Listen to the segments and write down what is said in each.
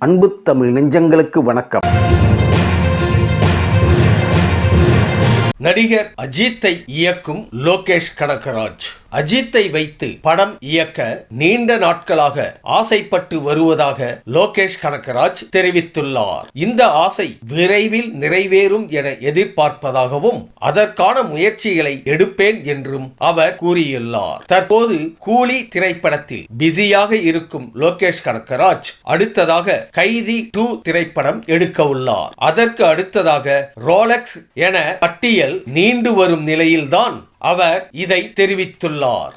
அன்பு தமிழ் நெஞ்சங்களுக்கு வணக்கம். நடிகர் அஜித்தை இயக்கும் லோகேஷ் கனகராஜ் அஜித்தை வைத்து படம் இயக்க நீண்ட நாட்களாக ஆசைப்பட்டு வருவதாக லோகேஷ் கனகராஜ் தெரிவித்துள்ளார். இந்த ஆசை விரைவில் நிறைவேறும் என எதிர்பார்ப்பதாகவும் அதற்கான முயற்சிகளை எடுப்பேன் என்றும் அவர் கூறியுள்ளார். தற்போது கூலி திரைப்படத்தில் பிஸியாக இருக்கும் லோகேஷ் கனகராஜ் அடுத்ததாக கைதி 2 திரைப்படம் எடுக்க உள்ளார். அதற்கு அடுத்ததாக ரோலக்ஸ் என பட்டியல் நீண்டு வரும் நிலையில்தான் அவர் இதை தெரிவித்துள்ளார்.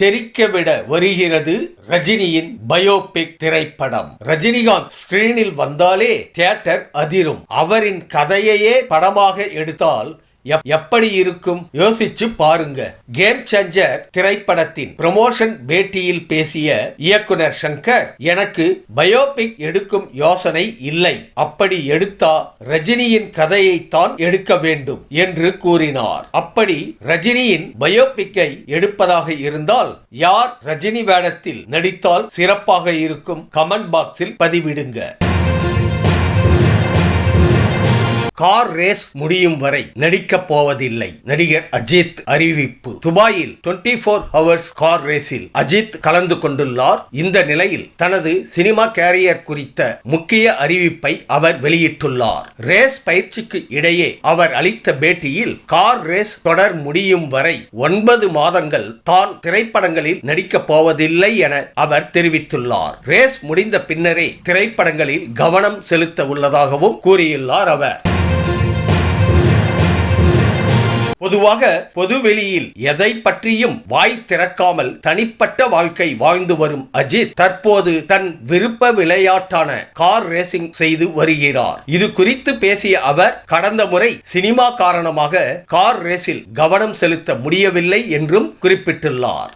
தெரிக்கவிட வருகிறது ரஜினியின் பயோபிக் திரைப்படம். ரஜினிகாந்த் ஸ்கிரீனில் வந்தாலே தியேட்டர் அதிரும். அவரின் கதையையே படமாக எடுத்தால் எப்படி இருக்கும் யோசிச்சு பாருங்க. கேம் சேஞ்சர் திரைப்படத்தின் ப்ரமோஷன் பேட்டியில் பேசிய இயக்குனர் சங்கர், எனக்கு பயோபிக் எடுக்கும் யோசனை இல்லை, அப்படி எடுத்தா ரஜினியின் கதையைத்தான் எடுக்க வேண்டும் என்று கூறினார். அப்படி ரஜினியின் பயோபிக்கை எடுப்பதாக இருந்தால் யார் ரஜினி வேடத்தில் நடித்தால் சிறப்பாக இருக்கும்? கமெண்ட் பாக்ஸில் பதிவிடுங்க. கார் ரேஸ் முடியும் வரை நடிக்கப் போவதில்லை நடிகர் அஜித் அறிவிப்பு. துபாயில் 24 ஹவர்ஸ் கார் ரேஸில் அஜித் கலந்து கொண்டுள்ளார். இந்த நிலையில் தனது சினிமா கேரியர் குறித்த முக்கிய அறிவிப்பை அவர் வெளியிட்டுள்ளார். ரேஸ் பயிற்சிக்கு இடையே அவர் அளித்த பேட்டியில் கார் ரேஸ் தொடர் முடியும் வரை 9 மாதங்கள் தான் திரைப்படங்களில் நடிக்கப் போவதில்லை என அவர் தெரிவித்துள்ளார். ரேஸ் முடிந்த பின்னரே திரைப்படங்களில் கவனம் செலுத்த உள்ளதாகவும் கூறியுள்ளார் அவர். பொதுவாக பொதுவெளியில் எதை பற்றியும் வாய் திறக்காமல் தனிப்பட்ட வாழ்க்கை வாழ்ந்து வரும் அஜித் தற்போது தன் விருப்ப விளையாட்டான கார் ரேசிங் செய்து வருகிறார். இது குறித்து பேசிய அவர், கடந்த முறை சினிமா காரணமாக கார் ரேஸில் கவனம் செலுத்த முடியவில்லை என்றும் குறிப்பிட்டுள்ளார்.